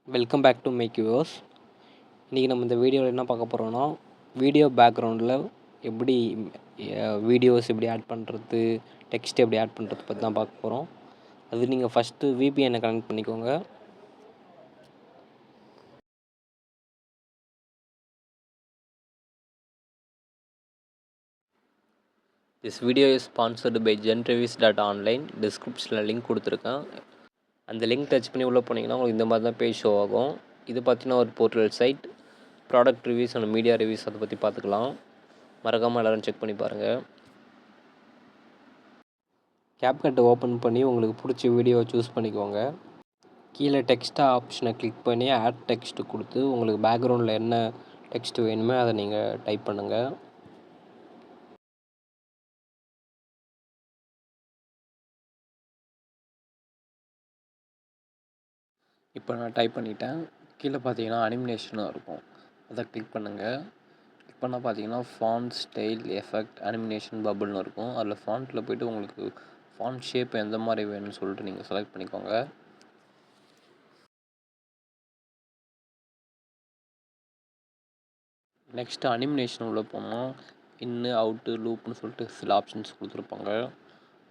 Welcome back to make yours. இன்றைக்கி நம்ம இந்த வீடியோவில் என்ன பார்க்க போகிறோன்னா, வீடியோ பேக்ரவுண்டில் எப்படி வீடியோஸ் எப்படி ஆட் பண்ணுறது, டெக்ஸ்ட் எப்படி ஆட் பண்ணுறது பற்றி தான் பார்க்க போகிறோம். அது நீங்கள் ஃபஸ்ட்டு VPN கனெக்ட் பண்ணிக்கோங்க. This video is sponsored by Genreviews.online. டிஸ்கிரிப்ஷனில் லிங்க் கொடுத்துருக்கேன். அந்த லிங்க் டச் பண்ணி உள்ளே போனீங்கன்னா உங்களுக்கு இந்த மாதிரி தான் பேஜ் ஷோ ஆகும். இது பார்த்தீங்கன்னா ஒரு portal side, product reviews and media reviews அதை பற்றி பார்த்துக்கலாம். மறக்காமல் எல்லோரும் செக் பண்ணி பாருங்கள். கேப்கட்டை ஓப்பன் பண்ணி உங்களுக்கு பிடிச்ச வீடியோவை சூஸ் பண்ணிக்கோங்க. கீழே டெக்ஸ்ட் ஆப்ஷனை கிளிக் பண்ணி ஆட் டெக்ஸ்ட்டு கொடுத்து உங்களுக்கு பேக்ரவுண்டில் என்ன டெக்ஸ்ட் வேணுமோ அதை நீங்கள் டைப் பண்ணுங்கள். இப்போ நான் டைப் பண்ணிட்டேன். கீழே பார்த்தீங்கன்னா அனிமேஷனாக இருக்கும், அதை கிளிக் பண்ணுங்கள். கிளிக் பண்ணால் பார்த்தீங்கன்னா ஃபாண்ட், ஸ்டைல், எஃபெக்ட், அனிமேஷன், பபுள்னு இருக்கும். அதில் ஃபாண்ட்டில் போய்ட்டு உங்களுக்கு ஃபாண்ட் ஷேப் எந்த மாதிரி வேணும்னு சொல்லிட்டு நீங்கள் செலக்ட் பண்ணிக்கோங்க. நெக்ஸ்ட்டு அனிமேஷன் உள்ள போனால் இன்னு, அவுட்டு, லூப்னு சொல்லிட்டு சில ஆப்ஷன்ஸ் கொடுத்துருப்பாங்க.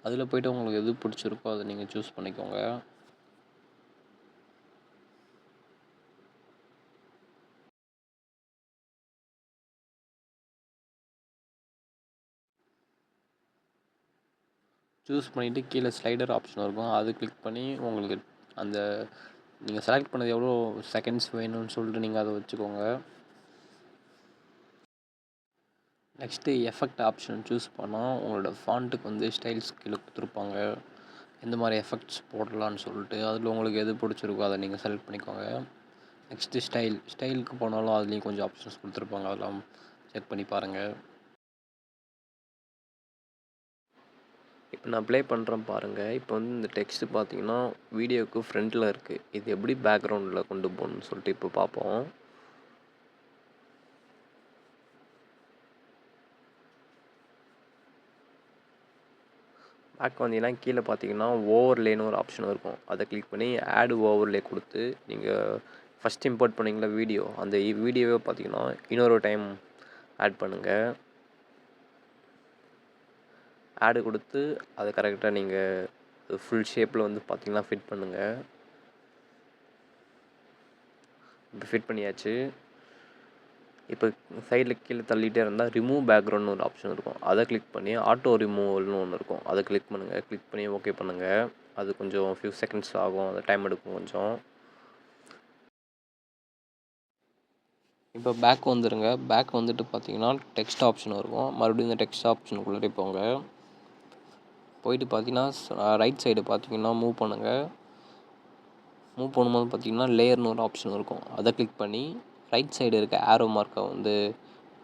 அதில் போய்ட்டு உங்களுக்கு எது பிடிச்சிருக்கோ அதை நீங்கள் சூஸ் பண்ணிக்கோங்க. சூஸ் பண்ணிவிட்டு கீழே ஸ்லைடர் ஆப்ஷன் இருக்கும், அது கிளிக் பண்ணி உங்களுக்கு அந்த நீங்கள் செலக்ட் பண்ணது எவ்வளோ செகண்ட்ஸ் வேணும்னு சொல்லிட்டு நீங்கள் அதை வச்சுக்கோங்க. நெக்ஸ்ட்டு எஃபெக்ட் ஆப்ஷன் சூஸ் பண்ணால் உங்களோட ஃபாண்ட்டுக்கு வந்து ஸ்டைல்ஸ் கீழே கொடுத்துருப்பாங்க, எந்த மாதிரி எஃபெக்ட்ஸ் போடலான்னு சொல்லிட்டு. அதில் உங்களுக்கு எது பிடிச்சிருக்கோ அதை நீங்கள் செலக்ட் பண்ணிக்கோங்க. நெக்ஸ்ட்டு ஸ்டைலுக்கு போனாலும் அதுலேயும் கொஞ்சம் ஆப்ஷன்ஸ் கொடுத்துருப்பாங்க, அதெல்லாம் செக் பண்ணி பாருங்கள். இப்போ நான் ப்ளே பண்ணுறேன் பாருங்கள். இப்போ வந்து இந்த டெக்ஸ்ட்டு பார்த்தீங்கன்னா வீடியோவுக்கு ஃப்ரண்ட்டில் இருக்குது. இது எப்படி பேக்ரவுண்டில் கொண்டு போகணுன்னு சொல்லிட்டு இப்போ பார்ப்போம். பேக் வந்தீங்கன்னா கீழே பார்த்தீங்கன்னா ஓவர்லேன்னு ஒரு ஆப்ஷன் இருக்கும், அதை கிளிக் பண்ணி ஆட் ஓவர்லே கொடுத்து நீங்கள் ஃபஸ்ட் இம்போர்ட் பண்ணிங்களா வீடியோ, அந்த வீடியோவே பார்த்தீங்கன்னா இன்னொரு டைம் ஆட் பண்ணுங்கள். ஆடு கொடுத்து அதை கரெக்டாக நீங்கள் ஃபுல் ஷேப்பில் வந்து பார்த்தீங்கன்னா ஃபிட் பண்ணுங்கள். இப்போ ஃபிட் பண்ணியாச்சு. இப்போ சைடில் கீழே தள்ளிகிட்டே இருந்தால் ரிமூவ் பேக்ரவுண்ட்னு ஒரு ஆப்ஷன் இருக்கும், அதை கிளிக் பண்ணி ஆட்டோ ரிமூவல்னு ஒன்று இருக்கும், அதை கிளிக் பண்ணுங்கள். கிளிக் பண்ணி ஓகே பண்ணுங்கள். அது கொஞ்சம் ஃபியூ செகண்ட்ஸ் ஆகும், அது டைம் எடுக்கும் கொஞ்சம். இப்போ பேக் வந்துடுங்க. பேக் வந்துட்டு பார்த்தீங்கன்னா டெக்ஸ்ட் ஆப்ஷன் இருக்கும், மறுபடியும் இந்த டெக்ஸ்ட் ஆப்ஷனுக்குள்ளே போங்க. போயிட்டு பார்த்தீங்கன்னா ரைட் சைடு பார்த்தீங்கன்னா மூவ் பண்ணுங்கள். மூவ் பண்ணும்போது பார்த்தீங்கன்னா லேயர்னு ஒரு ஆப்ஷன் இருக்கும், அதை கிளிக் பண்ணி ரைட் சைடு இருக்க ஆரோ மார்க்கை வந்து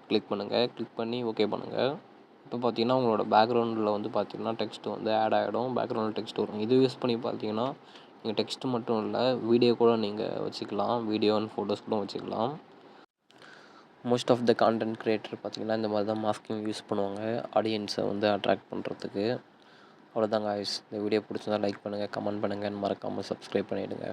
கிளிக் பண்ணுங்கள். கிளிக் பண்ணி ஓகே பண்ணுங்கள். இப்போ பார்த்தீங்கன்னா உங்களோட பேக்ரவுண்டில் வந்து பார்த்தீங்கன்னா டெக்ஸ்ட்டு வந்து ஆட் ஆகிடும், பேக்ரவுண்டில் டெக்ஸ்ட் வரும். இது யூஸ் பண்ணி பார்த்தீங்கன்னா நீங்கள் டெக்ஸ்ட்டு மட்டும் இல்லை, வீடியோ கூட நீங்கள் வச்சுக்கலாம், வீடியோ அண்ட் ஃபோட்டோஸ் கூட வச்சுக்கலாம். Most of the content creator பார்த்தீங்கன்னா இந்த மாதிரி தான் மாஸ்கிங் யூஸ் பண்ணுவாங்க, ஆடியன்ஸை வந்து அட்ராக்ட் பண்ணுறதுக்கு. அவ்வளோதாங்க. இந்த வீடியோ பிடிச்சிருந்தா லைக் பண்ணுங்கள், கமெண்ட் பண்ணுங்கள், மறக்காமல் சப்ஸ்கிரைப் பண்ணிவிடுங்க.